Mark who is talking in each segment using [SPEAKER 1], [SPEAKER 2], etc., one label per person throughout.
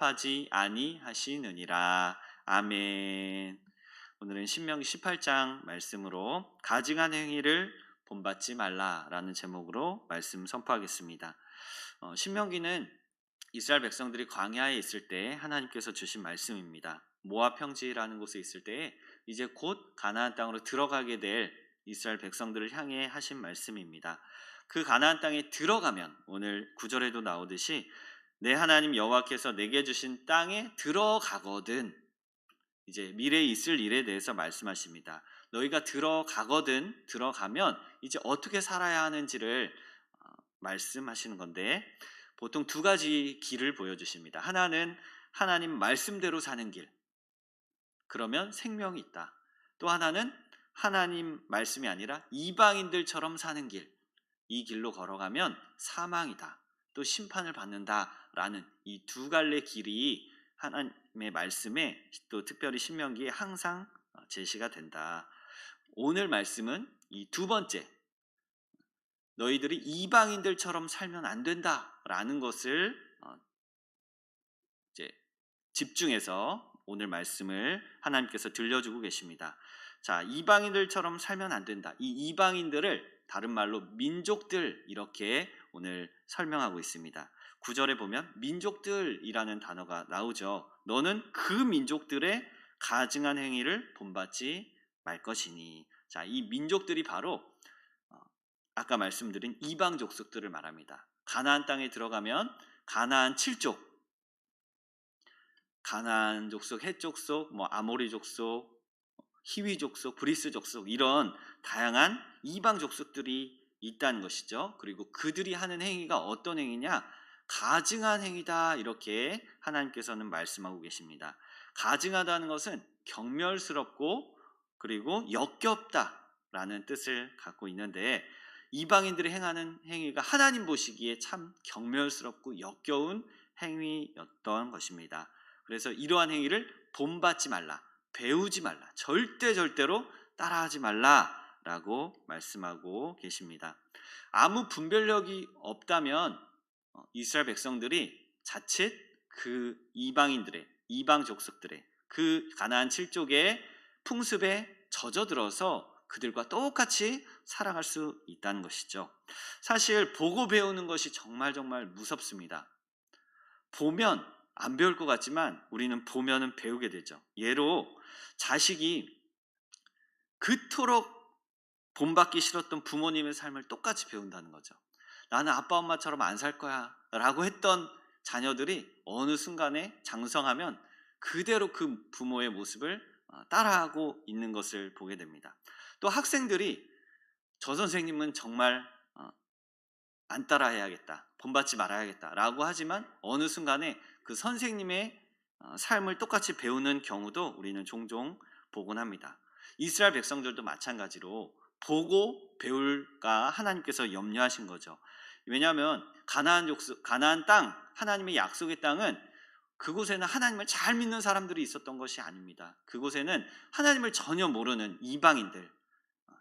[SPEAKER 1] 하지 아니하시느니라. 아멘. 오늘은 신명기 18장 말씀으로 가증한 행위를 본받지 말라라는 제목으로 말씀 선포하겠습니다. 신명기는 이스라엘 백성들이 광야에 있을 때 하나님께서 주신 말씀입니다. 모압 평지라는 곳에 있을 때 이제 곧 가나안 땅으로 들어가게 될 이스라엘 백성들을 향해 하신 말씀입니다. 그 가나안 땅에 들어가면 오늘 9절에도 나오듯이 내 하나님 여호와께서 내게 주신 땅에 들어가거든, 이제 미래에 있을 일에 대해서 말씀하십니다. 너희가 들어가면 이제 어떻게 살아야 하는지를 말씀하시는 건데, 보통 두 가지 길을 보여주십니다. 하나는 하나님 말씀대로 사는 길, 그러면 생명이 있다. 또 하나는 하나님 말씀이 아니라 이방인들처럼 사는 길, 이 길로 걸어가면 사망이다, 또 심판을 받는다라는 이 두 갈래 길이 하나님의 말씀에, 또 특별히 신명기에 항상 제시가 된다. 오늘 말씀은 이 두 번째, 너희들이 이방인들처럼 살면 안 된다라는 것을 이제 집중해서 오늘 말씀을 하나님께서 들려주고 계십니다. 자, 이방인들처럼 살면 안 된다. 이 이방인들을 다른 말로 민족들, 이렇게 오늘 설명하고 있습니다. 9절에 보면 민족들이라는 단어가 나오죠. 너는 그 민족들의 가증한 행위를 본받지 말 것이니. 자, 이 민족들이 바로 아까 말씀드린 이방 족속들을 말합니다. 가나안 땅에 들어가면 가나안 7족, 가나안 족속, 헷 족속, 아모리 족속, 히위 족속, 브리스 족속, 이런 다양한 이방 족속들이 있다는 것이죠. 그리고 그들이 하는 행위가 어떤 행위냐? 가증한 행위다, 이렇게 하나님께서는 말씀하고 계십니다. 가증하다는 것은 경멸스럽고 그리고 역겹다라는 뜻을 갖고 있는데, 이방인들이 행하는 행위가 하나님 보시기에 참 경멸스럽고 역겨운 행위였던 것입니다. 그래서 이러한 행위를 본받지 말라, 배우지 말라, 절대로 따라하지 말라라고 말씀하고 계십니다. 아무 분별력이 없다면 이스라엘 백성들이 자칫 그 이방 족속들의 그 가나안 7족의 풍습에 젖어들어서 그들과 똑같이 살아갈 수 있다는 것이죠. 사실 보고 배우는 것이 정말 무섭습니다. 보면 안 배울 것 같지만 우리는 보면은 배우게 되죠. 예로 자식이 그토록 본받기 싫었던 부모님의 삶을 똑같이 배운다는 거죠. 나는 아빠 엄마처럼 안 살 거야 라고 했던 자녀들이 어느 순간에 장성하면 그대로 그 부모의 모습을 따라하고 있는 것을 보게 됩니다. 또 학생들이 저 선생님은 정말 안 따라해야겠다, 본받지 말아야겠다 라고 하지만 어느 순간에 그 선생님의 삶을 똑같이 배우는 경우도 우리는 종종 보곤 합니다. 이스라엘 백성들도 마찬가지로 보고 배울까 하나님께서 염려하신 거죠. 왜냐하면 가나안 땅, 하나님의 약속의 땅은, 그곳에는 하나님을 잘 믿는 사람들이 있었던 것이 아닙니다. 그곳에는 하나님을 전혀 모르는 이방인들,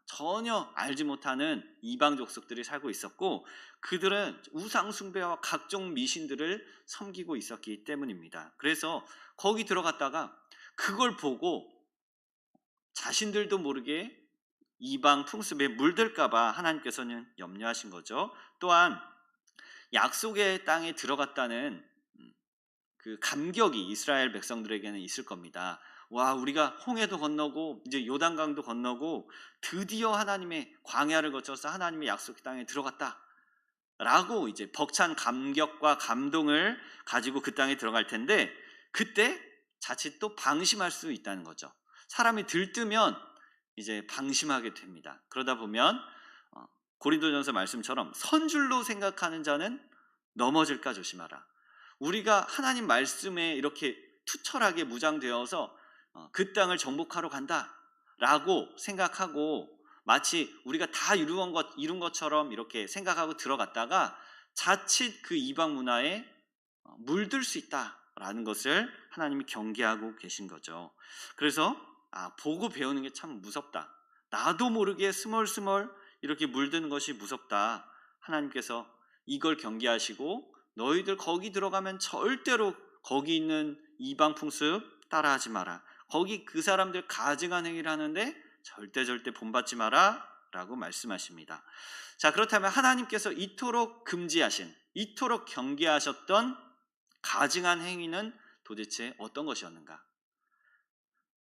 [SPEAKER 1] 전혀 알지 못하는 이방 족속들이 살고 있었고, 그들은 우상 숭배와 각종 미신들을 섬기고 있었기 때문입니다. 그래서 거기 들어갔다가 그걸 보고 자신들도 모르게 이방 풍습에 물들까 봐 하나님께서는 염려하신 거죠. 또한 약속의 땅에 들어갔다는 그 감격이 이스라엘 백성들에게는 있을 겁니다. 와, 우리가 홍해도 건너고 이제 요단강도 건너고 드디어 하나님의 광야를 거쳐서 하나님의 약속 땅에 들어갔다 라고 이제 벅찬 감격과 감동을 가지고 그 땅에 들어갈 텐데, 그때 자칫 또 방심할 수 있다는 거죠. 사람이 들뜨면 이제 방심하게 됩니다. 그러다 보면 고린도전서 말씀처럼 선줄로 생각하는 자는 넘어질까 조심하라. 우리가 하나님 말씀에 이렇게 투철하게 무장되어서 그 땅을 정복하러 간다라고 생각하고 마치 우리가 다 이룬 것처럼 이렇게 생각하고 들어갔다가 자칫 그 이방 문화에 물들 수 있다라는 것을 하나님이 경계하고 계신 거죠. 그래서 보고 배우는 게 참 무섭다, 나도 모르게 스멀스멀 이렇게 물드는 것이 무섭다, 하나님께서 이걸 경계하시고 너희들 거기 들어가면 절대로 거기 있는 이방 풍습 따라하지 마라. 거기 그 사람들 가증한 행위를 하는데 절대 본받지 마라 라고 말씀하십니다. 자, 그렇다면 하나님께서 이토록 금지하신, 이토록 경계하셨던 가증한 행위는 도대체 어떤 것이었는가?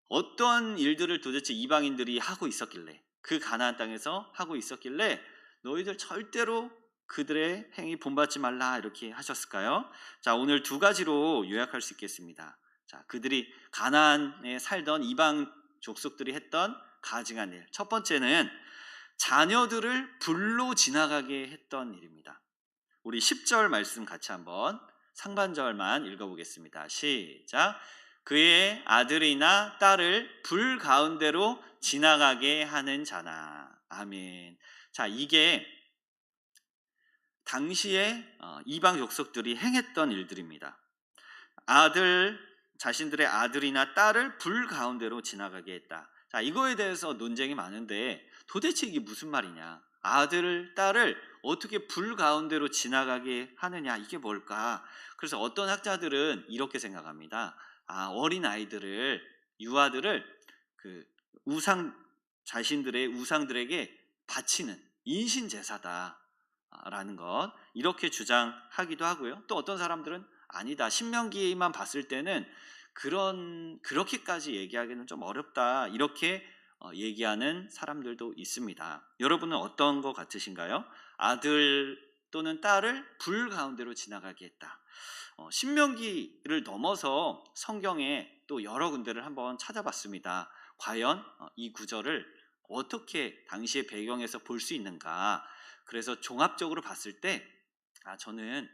[SPEAKER 1] 어떤 일들을 도대체 이방인들이 하고 있었길래, 그 가나안 땅에서 하고 있었길래 너희들 절대로 그들의 행위 본받지 말라 이렇게 하셨을까요? 자, 오늘 두 가지로 요약할 수 있겠습니다. 자, 그들이 가나안에 살던 이방 족속들이 했던 가증한 일. 첫 번째는 자녀들을 불로 지나가게 했던 일입니다. 우리 10절 말씀 같이 한번 상반절만 읽어보겠습니다. 시작. 그의 아들이나 딸을 불 가운데로 지나가게 하는 자나. 아멘. 자, 이게 당시에 이방 족속들이 행했던 일들입니다. 자신들의 아들이나 딸을 불 가운데로 지나가게 했다. 자, 이거에 대해서 논쟁이 많은데 도대체 이게 무슨 말이냐? 아들, 딸을 어떻게 불 가운데로 지나가게 하느냐? 이게 뭘까? 그래서 어떤 학자들은 이렇게 생각합니다. 어린 아이들을, 유아들을 그 자신들의 우상들에게 바치는 인신 제사다라는 것, 이렇게 주장하기도 하고요. 또 어떤 사람들은 아니다, 신명기만 봤을 때는 그렇게까지 얘기하기는 좀 어렵다, 이렇게 얘기하는 사람들도 있습니다. 여러분은 어떤 것 같으신가요? 아들 또는 딸을 불 가운데로 지나가게 했다. 신명기를 넘어서 성경에 또 여러 군데를 한번 찾아봤습니다. 과연 이 구절을 어떻게 당시의 배경에서 볼 수 있는가? 그래서 종합적으로 봤을 때 저는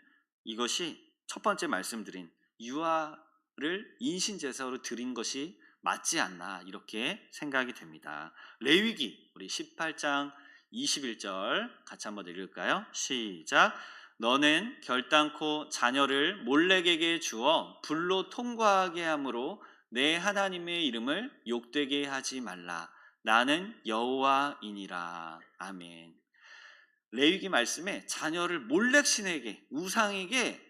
[SPEAKER 1] 이것이 첫 번째 말씀드린 유아를 인신제사로 드린 것이 맞지 않나, 이렇게 생각이 됩니다. 레위기 우리 18장 21절 같이 한번 읽을까요? 시작. 너는 결단코 자녀를 몰렉에게 주어 불로 통과하게 함으로 내 하나님의 이름을 욕되게 하지 말라. 나는 여호와이니라. 아멘. 레위기 말씀에 자녀를 몰렉 신에게, 우상에게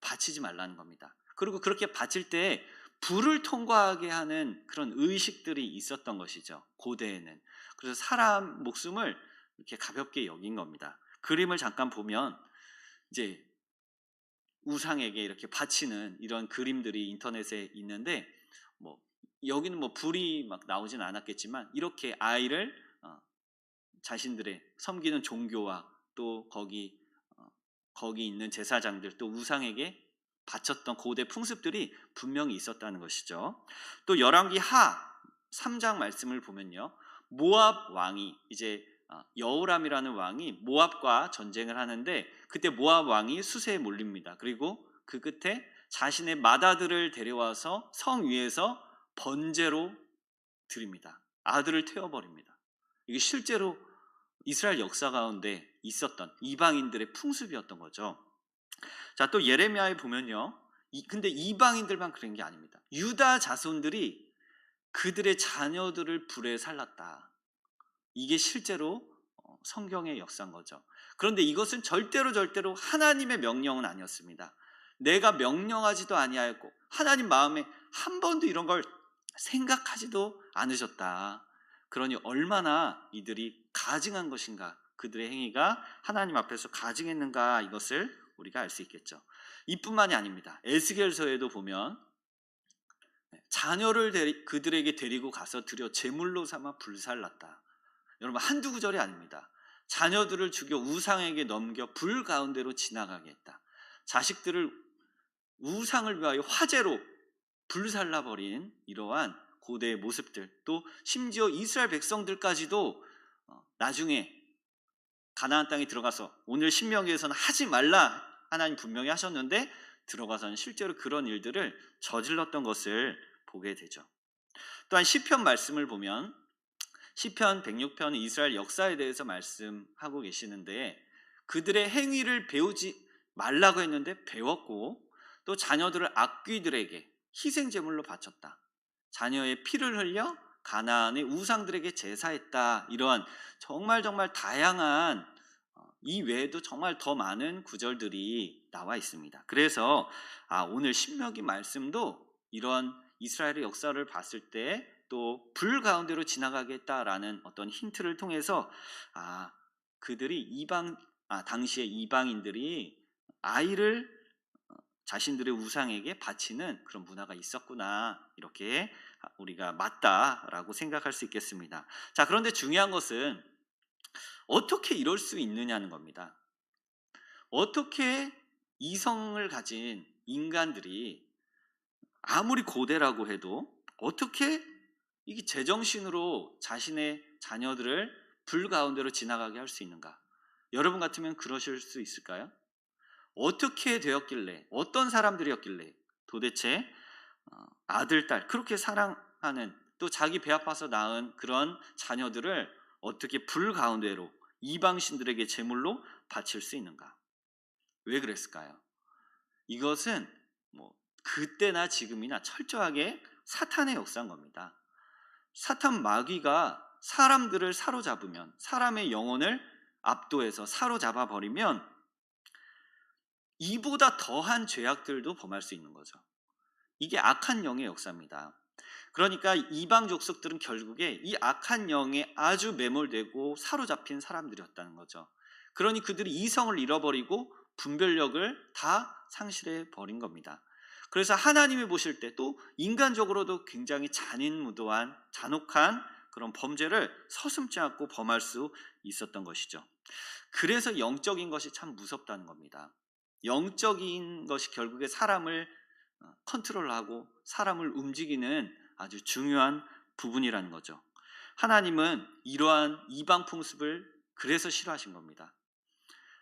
[SPEAKER 1] 바치지 말라는 겁니다. 그리고 그렇게 바칠 때 불을 통과하게 하는 그런 의식들이 있었던 것이죠, 고대에는. 그래서 사람 목숨을 이렇게 가볍게 여긴 겁니다. 그림을 잠깐 보면 이제 우상에게 이렇게 바치는 이런 그림들이 인터넷에 있는데, 여기는 불이 막 나오진 않았겠지만 이렇게 아이를 자신들의 섬기는 종교와 또 거기 있는 제사장들, 또 우상에게 바쳤던 고대 풍습들이 분명히 있었다는 것이죠. 또 열왕기 하 3장 말씀을 보면요, 모압 왕이 이제 여호람이라는 왕이 모압과 전쟁을 하는데, 그때 모압 왕이 수세에 몰립니다. 그리고 그 끝에 자신의 맏아들을 데려와서 성 위에서 번제로 드립니다. 아들을 태워버립니다. 이게 실제로 이스라엘 역사 가운데 있었던 이방인들의 풍습이었던 거죠. 자, 또 예레미야에 보면요, 근데 이방인들만 그런 게 아닙니다. 유다 자손들이 그들의 자녀들을 불에 살랐다. 이게 실제로 성경의 역사인 거죠. 그런데 이것은 절대로 하나님의 명령은 아니었습니다. 내가 명령하지도 아니하였고 하나님 마음에 한 번도 이런 걸 생각하지도 않으셨다. 그러니 얼마나 이들이 가증한 것인가, 그들의 행위가 하나님 앞에서 가증했는가, 이것을 우리가 알 수 있겠죠. 이뿐만이 아닙니다. 에스겔서에도 보면 자녀를 그들에게 데리고 가서 드려 제물로 삼아 불살랐다. 여러분, 한두 구절이 아닙니다. 자녀들을 죽여 우상에게 넘겨 불 가운데로 지나가게 했다. 자식들을 우상을 위하여 화재로 불살라버린 이러한 고대의 모습들, 또 심지어 이스라엘 백성들까지도 나중에 가나안 땅에 들어가서, 오늘 신명기에서는 하지 말라 하나님 분명히 하셨는데 들어가서는 실제로 그런 일들을 저질렀던 것을 보게 되죠. 또한 시편 말씀을 보면 시편 106편은 이스라엘 역사에 대해서 말씀하고 계시는데, 그들의 행위를 배우지 말라고 했는데 배웠고, 또 자녀들을 악귀들에게 희생제물로 바쳤다. 자녀의 피를 흘려 가나안의 우상들에게 제사했다. 이러한 정말 다양한, 이 외에도 정말 더 많은 구절들이 나와 있습니다. 그래서 오늘 신명기 말씀도 이런 이스라엘의 역사를 봤을 때 또 불 가운데로 지나가게 했다라는 어떤 힌트를 통해서 그들이 당시에 이방인들이 아이를 자신들의 우상에게 바치는 그런 문화가 있었구나, 이렇게 우리가 맞다라고 생각할 수 있겠습니다. 자, 그런데 중요한 것은 어떻게 이럴 수 있느냐는 겁니다. 어떻게 이성을 가진 인간들이 아무리 고대라고 해도 어떻게 이게 제정신으로 자신의 자녀들을 불 가운데로 지나가게 할 수 있는가? 여러분 같으면 그러실 수 있을까요? 어떻게 되었길래, 어떤 사람들이었길래 도대체 아들, 딸 그렇게 사랑하는, 또 자기 배 아파서 낳은 그런 자녀들을 어떻게 불 가운데로 이방신들에게 제물로 바칠 수 있는가? 왜 그랬을까요? 이것은 그때나 지금이나 철저하게 사탄의 역사인 겁니다. 사탄 마귀가 사람들을 사로잡으면, 사람의 영혼을 압도해서 사로잡아 버리면 이보다 더한 죄악들도 범할 수 있는 거죠. 이게 악한 영의 역사입니다. 그러니까 이방 족속들은 결국에 이 악한 영에 아주 매몰되고 사로잡힌 사람들이었다는 거죠. 그러니 그들이 이성을 잃어버리고 분별력을 다 상실해 버린 겁니다. 그래서 하나님이 보실 때 또 인간적으로도 굉장히 잔인무도한, 잔혹한 그런 범죄를 서슴지 않고 범할 수 있었던 것이죠. 그래서 영적인 것이 참 무섭다는 겁니다. 영적인 것이 결국에 사람을 컨트롤하고 사람을 움직이는 아주 중요한 부분이라는 거죠. 하나님은 이러한 이방 풍습을 그래서 싫어하신 겁니다.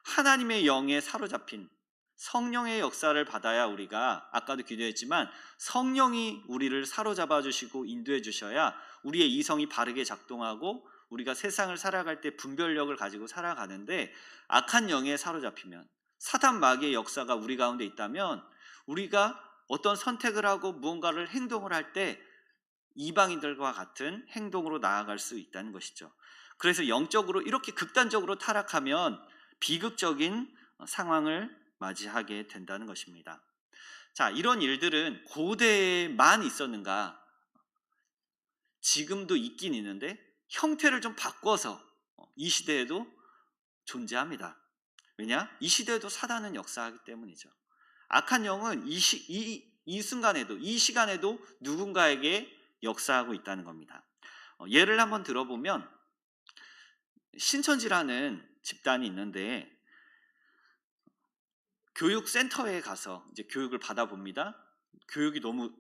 [SPEAKER 1] 하나님의 영에 사로잡힌 성령의 역사를 받아야, 우리가 아까도 기도했지만 성령이 우리를 사로잡아 주시고 인도해 주셔야 우리의 이성이 바르게 작동하고 우리가 세상을 살아갈 때 분별력을 가지고 살아가는데, 악한 영에 사로잡히면, 사탄 마귀의 역사가 우리 가운데 있다면 우리가 어떤 선택을 하고 무언가를 행동을 할 때 이방인들과 같은 행동으로 나아갈 수 있다는 것이죠. 그래서 영적으로 이렇게 극단적으로 타락하면 비극적인 상황을 맞이하게 된다는 것입니다. 자, 이런 일들은 고대에만 있었는가? 지금도 있긴 있는데 형태를 좀 바꿔서 이 시대에도 존재합니다. 왜냐? 이 시대에도 사단은 역사하기 때문이죠. 악한 영은 이 순간에도, 이 시간에도 누군가에게 역사하고 있다는 겁니다. 예를 한번 들어보면 신천지라는 집단이 있는데 교육센터에 가서 이제 교육을 받아봅니다. 교육이 너무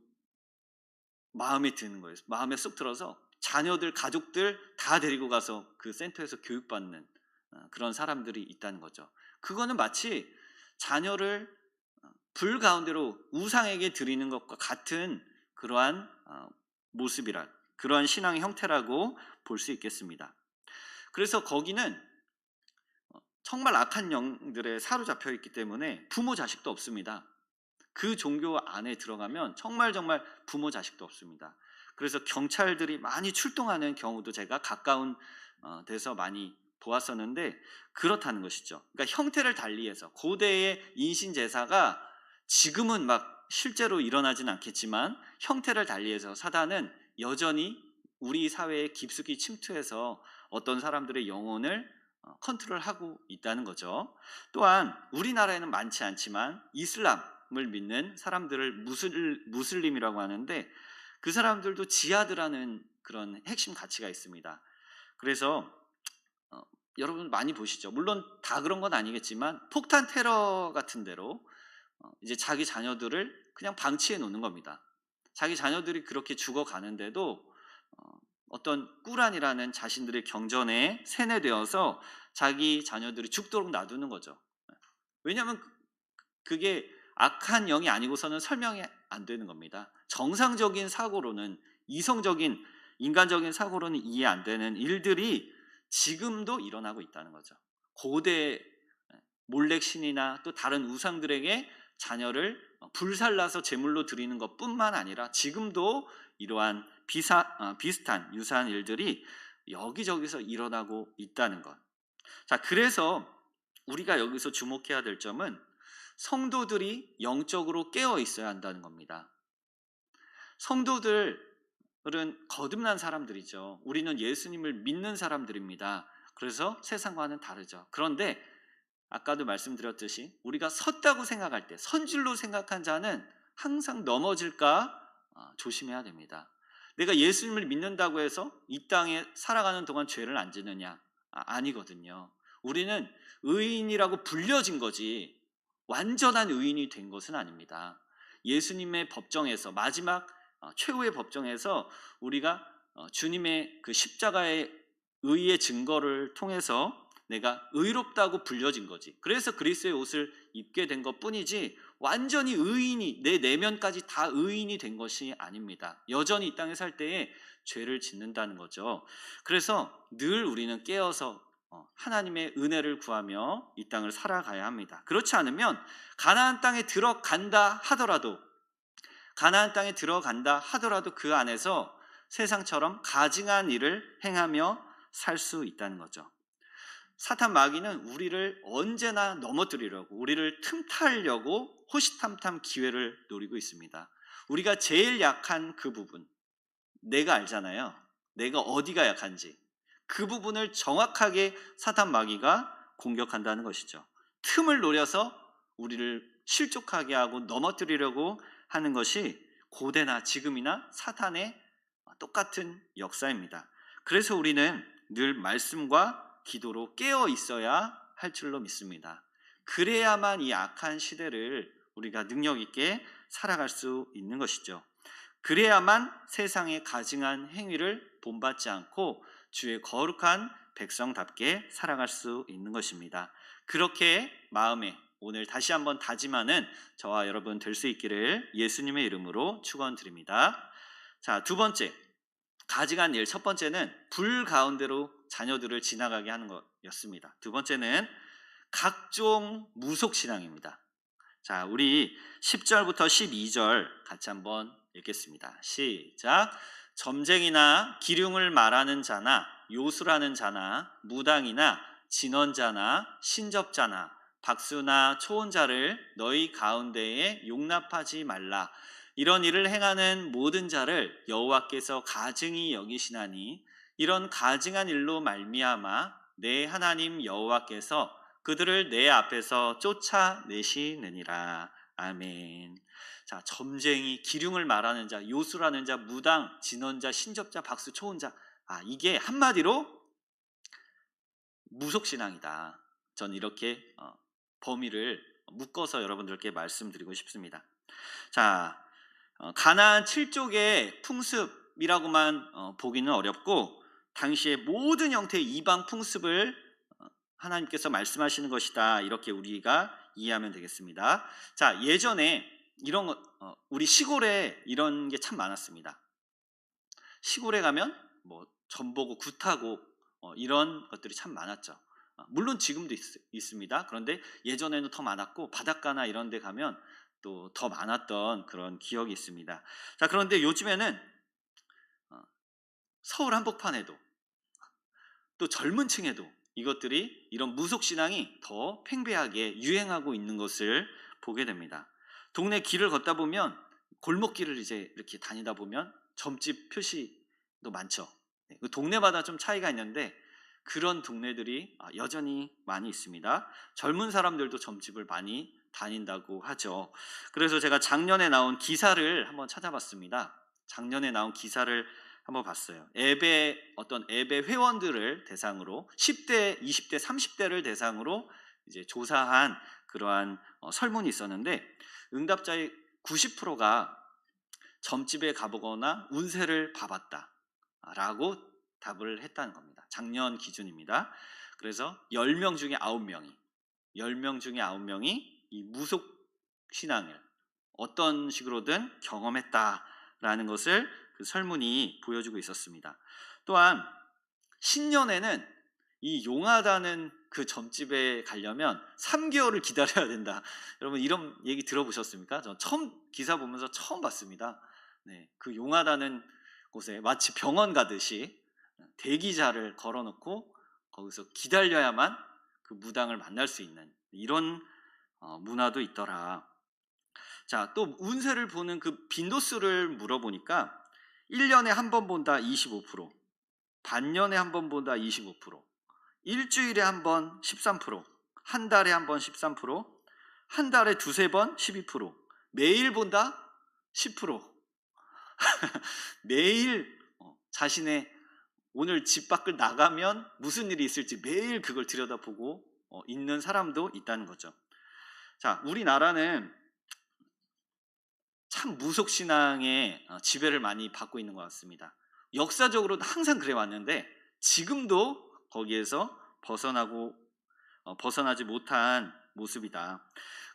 [SPEAKER 1] 마음에 드는 거예요. 마음에 쏙 들어서 자녀들, 가족들 다 데리고 가서 그 센터에서 교육받는 그런 사람들이 있다는 거죠. 그거는 마치 자녀를 불 가운데로 우상에게 드리는 것과 같은 그러한 모습이라, 그러한 신앙의 형태라고 볼 수 있겠습니다. 그래서 거기는 정말 악한 영들에 사로잡혀 있기 때문에 부모 자식도 없습니다. 그 종교 안에 들어가면 정말 부모 자식도 없습니다. 그래서 경찰들이 많이 출동하는 경우도 제가 가까운 데서 많이 보았었는데 그렇다는 것이죠. 그러니까 형태를 달리해서 고대의 인신제사가 지금은 막 실제로 일어나진 않겠지만 형태를 달리해서 사단은 여전히 우리 사회에 깊숙이 침투해서 어떤 사람들의 영혼을 컨트롤하고 있다는 거죠. 또한 우리나라에는 많지 않지만 이슬람을 믿는 사람들을 무슬림이라고 하는데, 그 사람들도 지하드라는 그런 핵심 가치가 있습니다. 그래서 여러분 많이 보시죠. 물론 다 그런 건 아니겠지만 폭탄 테러 같은 데로 이제 자기 자녀들을 그냥 방치해 놓는 겁니다. 자기 자녀들이 그렇게 죽어가는데도 어떤 꾸란이라는 자신들의 경전에 세뇌되어서 자기 자녀들이 죽도록 놔두는 거죠. 왜냐하면 그게 악한 영이 아니고서는 설명이 안 되는 겁니다. 정상적인 사고로는, 이성적인 인간적인 사고로는 이해 안 되는 일들이 지금도 일어나고 있다는 거죠. 고대 몰렉 신이나 또 다른 우상들에게 자녀를 불살라서 제물로 드리는 것뿐만 아니라 지금도 이러한 비슷한 유사한 일들이 여기저기서 일어나고 있다는 것. 자, 그래서 우리가 여기서 주목해야 될 점은 성도들이 영적으로 깨어 있어야 한다는 겁니다. 성도들은 거듭난 사람들이죠. 우리는 예수님을 믿는 사람들입니다. 그래서 세상과는 다르죠. 그런데 아까도 말씀드렸듯이 우리가 섰다고 생각할 때, 선줄로 생각한 자는 항상 넘어질까 조심해야 됩니다. 내가 예수님을 믿는다고 해서 이 땅에 살아가는 동안 죄를 안 짓느냐? 아니거든요. 우리는 의인이라고 불려진 거지 완전한 의인이 된 것은 아닙니다. 예수님의 법정에서, 마지막 최후의 법정에서 우리가 주님의 그 십자가의 의의 증거를 통해서 내가 의롭다고 불려진 거지. 그래서 그리스도의 옷을 입게 된 것뿐이지 완전히 의인이, 내 내면까지 다 의인이 된 것이 아닙니다. 여전히 이 땅에 살 때에 죄를 짓는다는 거죠. 그래서 늘 우리는 깨어서 하나님의 은혜를 구하며 이 땅을 살아가야 합니다. 그렇지 않으면 가나안 땅에 들어간다 하더라도 그 안에서 세상처럼 가증한 일을 행하며 살 수 있다는 거죠. 사탄 마귀는 우리를 언제나 넘어뜨리려고, 우리를 틈타려고 호시탐탐 기회를 노리고 있습니다. 우리가 제일 약한 그 부분, 내가 알잖아요. 내가 어디가 약한지. 그 부분을 정확하게 사탄 마귀가 공격한다는 것이죠. 틈을 노려서 우리를 실족하게 하고 넘어뜨리려고 하는 것이 고대나 지금이나 사탄의 똑같은 역사입니다. 그래서 우리는 늘 말씀과 기도로 깨어 있어야 할 줄로 믿습니다. 그래야만 이 악한 시대를 우리가 능력 있게 살아갈 수 있는 것이죠. 그래야만 세상의 가증한 행위를 본받지 않고 주의 거룩한 백성답게 살아갈 수 있는 것입니다. 그렇게 마음에 오늘 다시 한번 다짐하는 저와 여러분 될 수 있기를 예수님의 이름으로 축원드립니다. 자, 두 번째, 가증한 일. 첫 번째는 불 가운데로 자녀들을 지나가게 하는 것이었습니다. 두 번째는 각종 무속신앙입니다. 자, 우리 10절부터 12절 같이 한번 읽겠습니다. 시작. 점쟁이나 기륭을 말하는 자나 요술하는 자나 무당이나 진언자나 신접자나 박수나 초혼자를 너희 가운데에 용납하지 말라. 이런 일을 행하는 모든 자를 여호와께서 가증히 여기시나니 이런 가증한 일로 말미암아 내 하나님 여호와께서 그들을 내 앞에서 쫓아내시느니라. 아멘. 자, 점쟁이, 기륭을 말하는 자, 요술하는 자, 무당, 진언자, 신접자, 박수, 초혼자. 이게 한마디로 무속신앙이다. 전 이렇게 범위를 묶어서 여러분들께 말씀드리고 싶습니다. 자, 가나안 7족의 풍습이라고만 보기는 어렵고 당시의 모든 형태의 이방 풍습을 하나님께서 말씀하시는 것이다. 이렇게 우리가 이해하면 되겠습니다. 자, 예전에 이런 것, 우리 시골에 이런 게 참 많았습니다. 시골에 가면 뭐 전보고 굿하고 이런 것들이 참 많았죠. 물론 지금도 있습니다. 그런데 예전에는 더 많았고 바닷가나 이런 데 가면 또 더 많았던 그런 기억이 있습니다. 자, 그런데 요즘에는 서울 한복판에도 또 젊은 층에도 이것들이, 이런 무속신앙이 더 팽배하게 유행하고 있는 것을 보게 됩니다. 동네 길을 걷다 보면, 골목길을 이제 이렇게 다니다 보면 점집 표시도 많죠. 그 동네마다 좀 차이가 있는데 그런 동네들이 여전히 많이 있습니다. 젊은 사람들도 점집을 많이 다닌다고 하죠. 그래서 제가 작년에 나온 기사를 한번 찾아봤습니다. 작년에 나온 기사를 한번 봤어요. 어떤 앱의 회원들을 대상으로 10대, 20대, 30대를 대상으로 이제 조사한 그러한 설문이 있었는데 응답자의 90%가 점집에 가보거나 운세를 봐봤다라고 답을 했다는 겁니다. 작년 기준입니다. 그래서 10명 중에 9명이 이 무속 신앙을 어떤 식으로든 경험했다라는 것을 그 설문이 보여주고 있었습니다. 또한 신년에는 이 용하다는 그 점집에 가려면 3개월을 기다려야 된다. 여러분 이런 얘기 들어보셨습니까? 저 기사 보면서 처음 봤습니다. 네, 그 용하다는 곳에 마치 병원 가듯이 대기자를 걸어놓고 거기서 기다려야만 그 무당을 만날 수 있는 이런 문화도 있더라. 자, 또 운세를 보는 그 빈도수를 물어보니까 1년에 한 번 본다 25%, 반년에 한 번 본다 25%, 일주일에 한 번 13%, 한 달에 한 번 13%, 한 달에 두세 번 12%, 매일 본다 10%. 매일 자신의 오늘 집 밖을 나가면 무슨 일이 있을지 매일 그걸 들여다보고 있는 사람도 있다는 거죠. 자, 우리나라는 참 무속신앙의 지배를 많이 받고 있는 것 같습니다. 역사적으로도 항상 그래 왔는데 지금도 거기에서 벗어나지 못한 모습이다.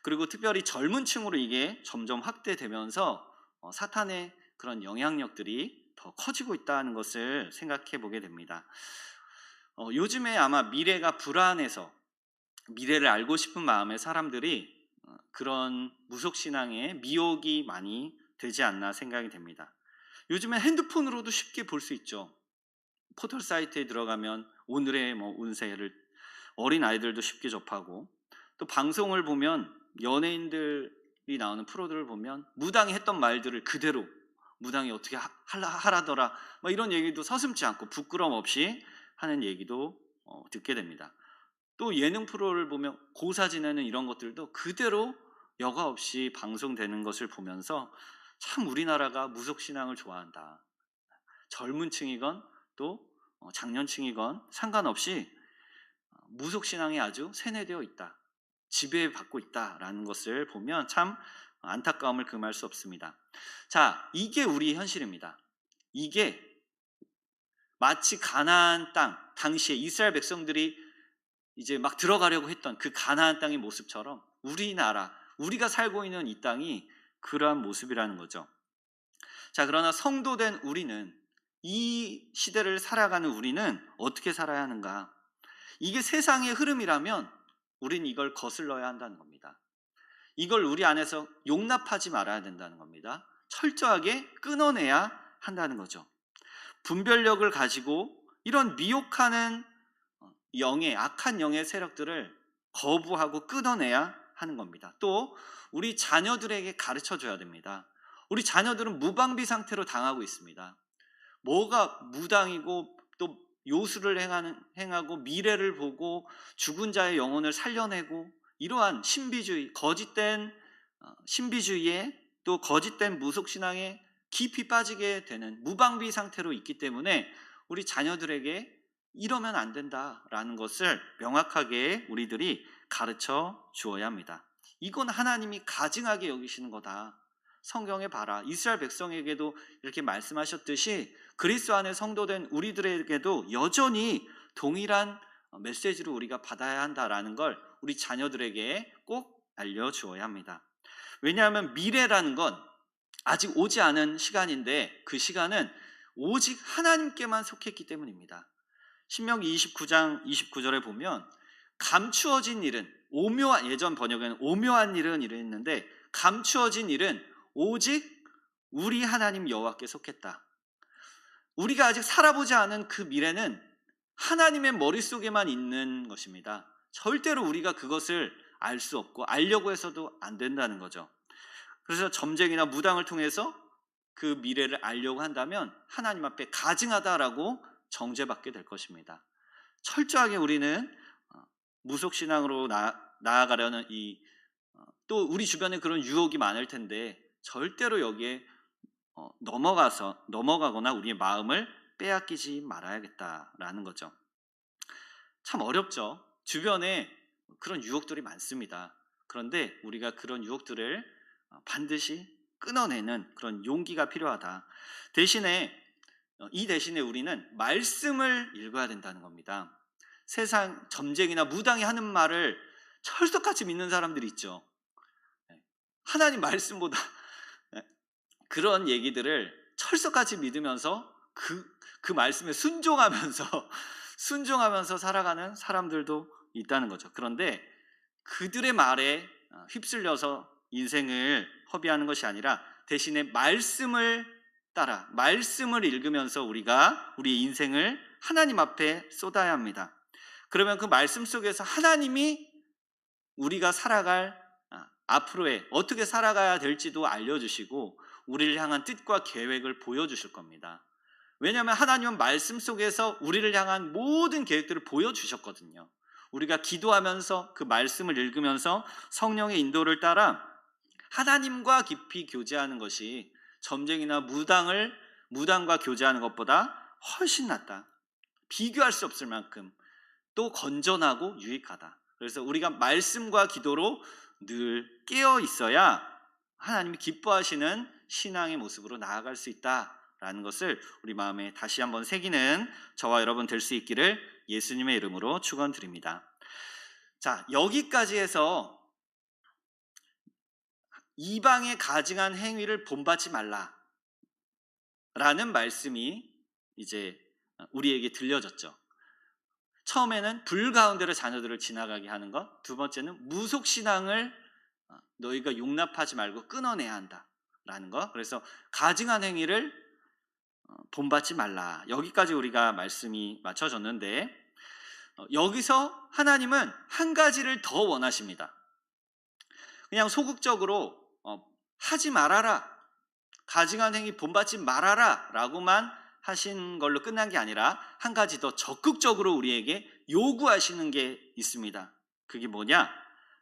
[SPEAKER 1] 그리고 특별히 젊은 층으로 이게 점점 확대되면서 사탄의 그런 영향력들이 더 커지고 있다는 것을 생각해 보게 됩니다. 요즘에 아마 미래가 불안해서 미래를 알고 싶은 마음의 사람들이 그런 무속신앙에 미혹이 많이 되지 않나 생각이 됩니다. 요즘엔 핸드폰으로도 쉽게 볼 수 있죠. 포털 사이트에 들어가면 오늘의 운세를 어린 아이들도 쉽게 접하고, 또 방송을 보면 연예인들이 나오는 프로들을 보면 무당이 했던 말들을 그대로 무당이 어떻게 하라더라 이런 얘기도 서슴지 않고 부끄럼 없이 하는 얘기도 듣게 됩니다. 또 예능 프로를 보면 고사 지내는 이런 것들도 그대로 여과 없이 방송되는 것을 보면서 참 우리나라가 무속신앙을 좋아한다. 젊은 층이건 또 장년층이건 상관없이 무속신앙이 아주 세뇌되어 있다. 지배받고 있다라는 것을 보면 참 안타까움을 금할 수 없습니다. 자, 이게 우리 현실입니다. 이게 마치 가나안 땅, 당시에 이스라엘 백성들이 이제 막 들어가려고 했던 그 가나안 땅의 모습처럼 우리나라, 우리가 살고 있는 이 땅이 그러한 모습이라는 거죠. 자, 그러나 성도된 우리는, 이 시대를 살아가는 우리는 어떻게 살아야 하는가? 이게 세상의 흐름이라면 우린 이걸 거슬러야 한다는 겁니다. 이걸 우리 안에서 용납하지 말아야 된다는 겁니다. 철저하게 끊어내야 한다는 거죠. 분별력을 가지고 이런 미혹하는 악한 영의 세력들을 거부하고 끊어내야 하는 겁니다. 또 우리 자녀들에게 가르쳐 줘야 됩니다. 우리 자녀들은 무방비 상태로 당하고 있습니다. 뭐가 무당이고 또 요술을 행하고 미래를 보고 죽은 자의 영혼을 살려내고 이러한 신비주의, 거짓된 신비주의에 또 거짓된 무속신앙에 깊이 빠지게 되는 무방비 상태로 있기 때문에 우리 자녀들에게 이러면 안 된다라는 것을 명확하게 우리들이 가르쳐 주어야 합니다. 이건 하나님이 가증하게 여기시는 거다. 성경에 봐라. 이스라엘 백성에게도 이렇게 말씀하셨듯이 그리스도 안에 성도된 우리들에게도 여전히 동일한 메시지를 우리가 받아야 한다라는 걸 우리 자녀들에게 꼭 알려주어야 합니다. 왜냐하면 미래라는 건 아직 오지 않은 시간인데 그 시간은 오직 하나님께만 속했기 때문입니다. 신명기 29장 29절에 보면 감추어진 일은 예전 번역에는 오묘한 일은 이랬는데 감추어진 일은 오직 우리 하나님 여호와께 속했다. 우리가 아직 살아보지 않은 그 미래는 하나님의 머릿속에만 있는 것입니다. 절대로 우리가 그것을 알 수 없고 알려고 해서도 안 된다는 거죠. 그래서 점쟁이나 무당을 통해서 그 미래를 알려고 한다면 하나님 앞에 가증하다라고 정죄받게 될 것입니다. 철저하게 우리는 무속신앙으로 나아가려는 또 우리 주변에 그런 유혹이 많을 텐데 절대로 여기에 넘어가거나 우리의 마음을 빼앗기지 말아야겠다라는 거죠. 참 어렵죠. 주변에 그런 유혹들이 많습니다. 그런데 우리가 그런 유혹들을 반드시 끊어내는 그런 용기가 필요하다. 이 대신에 우리는 말씀을 읽어야 된다는 겁니다. 세상 점쟁이나 무당이 하는 말을 철석같이 믿는 사람들이 있죠. 하나님 말씀보다 그런 얘기들을 철석같이 믿으면서 그 말씀에 순종하면서 살아가는 사람들도 있다는 거죠. 그런데 그들의 말에 휩쓸려서 인생을 허비하는 것이 아니라 대신에 말씀을 따라 말씀을 읽으면서 우리가 우리의 인생을 하나님 앞에 쏟아야 합니다. 그러면 그 말씀 속에서 하나님이 우리가 살아갈 앞으로의 어떻게 살아가야 될지도 알려주시고 우리를 향한 뜻과 계획을 보여주실 겁니다. 왜냐하면 하나님은 말씀 속에서 우리를 향한 모든 계획들을 보여주셨거든요. 우리가 기도하면서 그 말씀을 읽으면서 성령의 인도를 따라 하나님과 깊이 교제하는 것이 점쟁이나 무당과 교제하는 것보다 훨씬 낫다. 비교할 수 없을 만큼 또 건전하고 유익하다. 그래서 우리가 말씀과 기도로 늘 깨어 있어야 하나님이 기뻐하시는 신앙의 모습으로 나아갈 수 있다라는 것을 우리 마음에 다시 한번 새기는 저와 여러분 될 수 있기를 예수님의 이름으로 축원드립니다. 자, 여기까지 해서 이방의 가증한 행위를 본받지 말라라는 말씀이 이제 우리에게 들려졌죠. 처음에는 불 가운데로 자녀들을 지나가게 하는 것, 두 번째는 무속신앙을 너희가 용납하지 말고 끊어내야 한다라는 것. 그래서 가증한 행위를 본받지 말라. 여기까지 우리가 말씀이 맞춰졌는데 여기서 하나님은 한 가지를 더 원하십니다. 그냥 소극적으로 하지 말아라, 가증한 행위 본받지 말아라 라고만 하신 걸로 끝난 게 아니라 한 가지 더 적극적으로 우리에게 요구하시는 게 있습니다. 그게 뭐냐?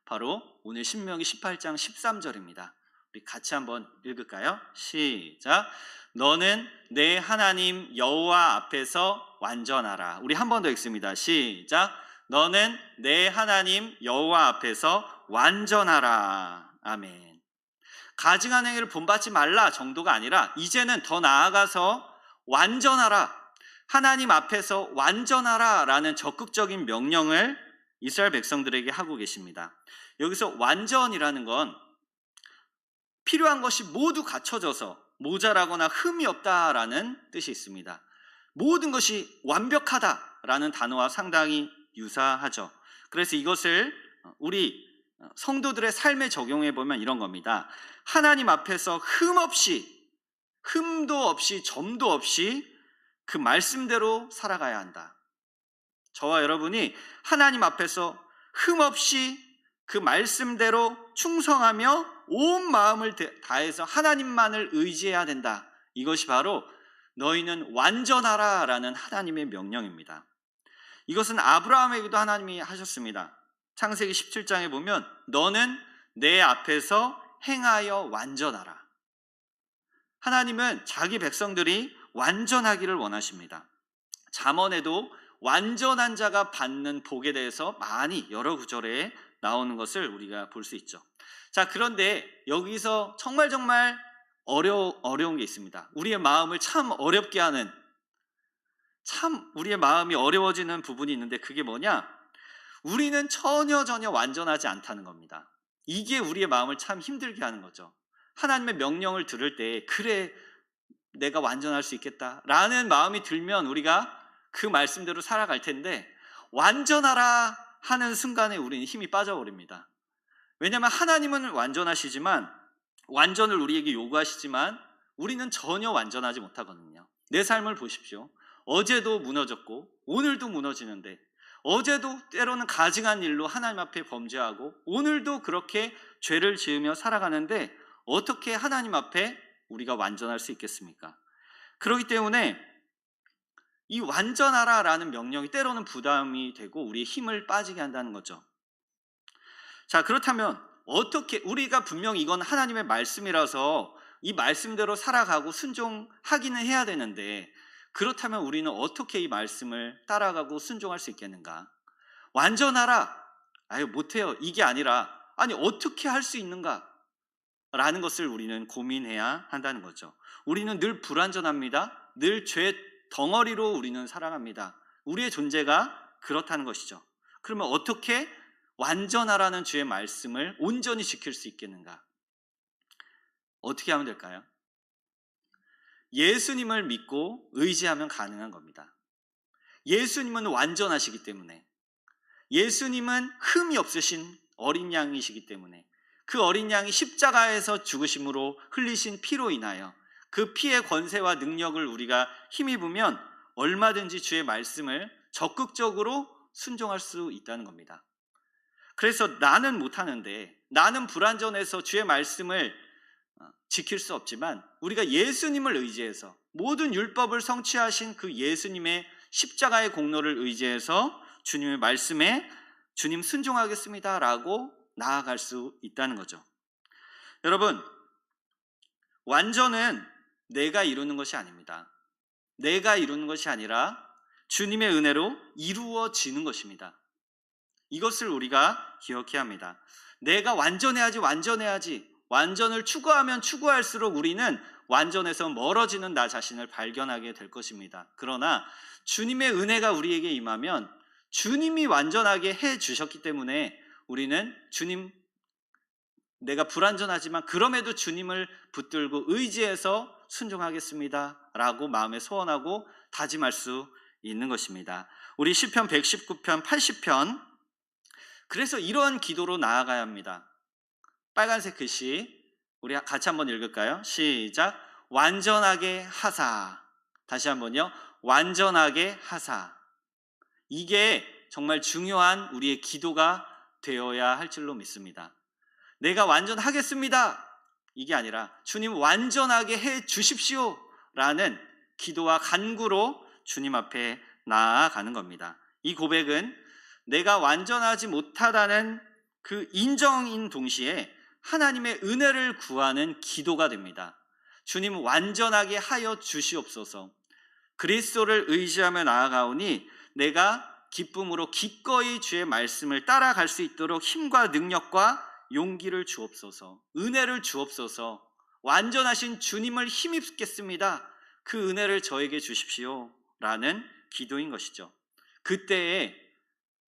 [SPEAKER 1] 바로 오늘 신명기 18장 13절입니다. 우리 같이 한번 읽을까요? 시작. 너는 내 하나님 여호와 앞에서 완전하라. 우리 한 번 더 읽습니다. 시작. 너는 내 하나님 여호와 앞에서 완전하라. 아멘. 가증한 행위를 본받지 말라 정도가 아니라 이제는 더 나아가서 완전하라, 하나님 앞에서 완전하라 라는 적극적인 명령을 이스라엘 백성들에게 하고 계십니다. 여기서 완전이라는 건 필요한 것이 모두 갖춰져서 모자라거나 흠이 없다라는 뜻이 있습니다. 모든 것이 완벽하다라는 단어와 상당히 유사하죠. 그래서 이것을 우리 성도들의 삶에 적용해 보면 이런 겁니다. 하나님 앞에서 흠도 없이 점도 없이 그 말씀대로 살아가야 한다. 저와 여러분이 하나님 앞에서 흠 없이 그 말씀대로 충성하며 온 마음을 다해서 하나님만을 의지해야 된다. 이것이 바로 너희는 완전하라 라는 하나님의 명령입니다. 이것은 아브라함에게도 하나님이 하셨습니다. 창세기 17장에 보면 너는 내 앞에서 행하여 완전하라. 하나님은 자기 백성들이 완전하기를 원하십니다. 잠언에도 완전한 자가 받는 복에 대해서 많이 여러 구절에 나오는 것을 우리가 볼 수 있죠. 자, 그런데 여기서 정말 어려운 게 있습니다. 우리의 마음을 참 어렵게 하는, 참 우리의 마음이 어려워지는 부분이 있는데 그게 뭐냐? 우리는 전혀 완전하지 않다는 겁니다. 이게 우리의 마음을 참 힘들게 하는 거죠. 하나님의 명령을 들을 때 그래 내가 완전할 수 있겠다라는 마음이 들면 우리가 그 말씀대로 살아갈 텐데 완전하라 하는 순간에 우리는 힘이 빠져버립니다. 왜냐하면 하나님은 완전하시지만 완전을 우리에게 요구하시지만 우리는 전혀 완전하지 못하거든요. 내 삶을 보십시오. 어제도 무너졌고 오늘도 무너지는데 어제도 때로는 가증한 일로 하나님 앞에 범죄하고 오늘도 그렇게 죄를 지으며 살아가는데 어떻게 하나님 앞에 우리가 완전할 수 있겠습니까? 그렇기 때문에 이 완전하라라는 명령이 때로는 부담이 되고 우리의 힘을 빠지게 한다는 거죠. 자, 그렇다면 어떻게 우리가 분명히 이건 하나님의 말씀이라서 이 말씀대로 살아가고 순종하기는 해야 되는데 그렇다면 우리는 어떻게 이 말씀을 따라가고 순종할 수 있겠는가? 완전하라, 아유 못해요, 이게 아니라 아니 어떻게 할 수 있는가? 라는 것을 우리는 고민해야 한다는 거죠. 우리는 늘 불완전합니다. 늘 죄 덩어리로 우리는 살아갑니다. 우리의 존재가 그렇다는 것이죠. 그러면 어떻게 완전하라는 주의 말씀을 온전히 지킬 수 있겠는가? 어떻게 하면 될까요? 예수님을 믿고 의지하면 가능한 겁니다. 예수님은 완전하시기 때문에, 예수님은 흠이 없으신 어린 양이시기 때문에 그 어린 양이 십자가에서 죽으심으로 흘리신 피로 인하여 그 피의 권세와 능력을 우리가 힘입으면 얼마든지 주의 말씀을 적극적으로 순종할 수 있다는 겁니다. 그래서 나는 못하는데 나는 불완전해서 주의 말씀을 지킬 수 없지만 우리가 예수님을 의지해서 모든 율법을 성취하신 그 예수님의 십자가의 공로를 의지해서 주님의 말씀에 주님 순종하겠습니다라고 나아갈 수 있다는 거죠. 여러분, 완전은 내가 이루는 것이 아닙니다. 내가 이루는 것이 아니라 주님의 은혜로 이루어지는 것입니다. 이것을 우리가 기억해야 합니다. 내가 완전해야지, 완전을 추구하면 추구할수록 우리는 완전에서 멀어지는 나 자신을 발견하게 될 것입니다. 그러나 주님의 은혜가 우리에게 임하면 주님이 완전하게 해 주셨기 때문에 우리는 주님, 내가 불완전하지만 그럼에도 주님을 붙들고 의지해서 순종하겠습니다 라고 마음에 소원하고 다짐할 수 있는 것입니다. 우리 시편 119편 80편, 그래서 이러한 기도로 나아가야 합니다. 빨간색 글씨 우리 같이 한번 읽을까요? 시작. 완전하게 하사. 다시 한번요. 완전하게 하사. 이게 정말 중요한 우리의 기도가 되어야 할 줄로 믿습니다. 내가 완전하겠습니다 이게 아니라 주님 완전하게 해 주십시오 라는 기도와 간구로 주님 앞에 나아가는 겁니다. 이 고백은 내가 완전하지 못하다는 그 인정인 동시에 하나님의 은혜를 구하는 기도가 됩니다. 주님 완전하게 하여 주시옵소서. 그리스도를 의지하며 나아가오니 내가 기쁨으로 기꺼이 주의 말씀을 따라갈 수 있도록 힘과 능력과 용기를 주옵소서. 은혜를 주옵소서. 완전하신 주님을 힘입겠습니다. 그 은혜를 저에게 주십시오 라는 기도인 것이죠. 그때에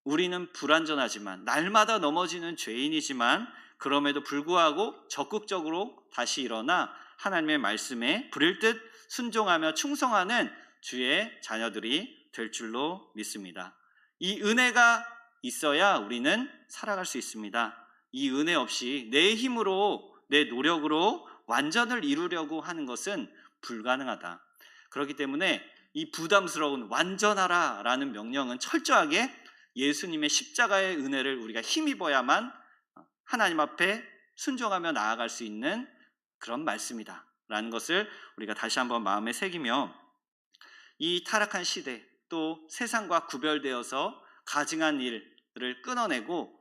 [SPEAKER 1] 우리는 불완전하지만 날마다 넘어지는 죄인이지만 그럼에도 불구하고 적극적으로 다시 일어나 하나님의 말씀에 불일 듯 순종하며 충성하는 주의 자녀들이 될 줄로 믿습니다. 이 은혜가 있어야 우리는 살아갈 수 있습니다. 이 은혜 없이 내 힘으로 내 노력으로 완전을 이루려고 하는 것은 불가능하다. 그렇기 때문에 이 부담스러운 완전하라 라는 명령은 철저하게 예수님의 십자가의 은혜를 우리가 힘입어야만 하나님 앞에 순종하며 나아갈 수 있는 그런 말씀이다 라는 것을 우리가 다시 한번 마음에 새기며 이 타락한 시대 또 세상과 구별되어서 가증한 일을 끊어내고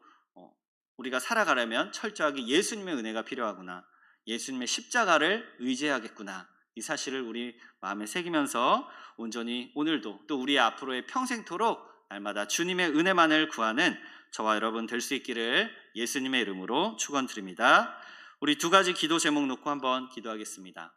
[SPEAKER 1] 우리가 살아가려면 철저하게 예수님의 은혜가 필요하구나, 예수님의 십자가를 의지해야겠구나, 이 사실을 우리 마음에 새기면서 온전히 오늘도 또 우리 앞으로의 평생토록 날마다 주님의 은혜만을 구하는 저와 여러분 될 수 있기를 예수님의 이름으로 축원드립니다. 우리 두 가지 기도 제목 놓고 한번 기도하겠습니다.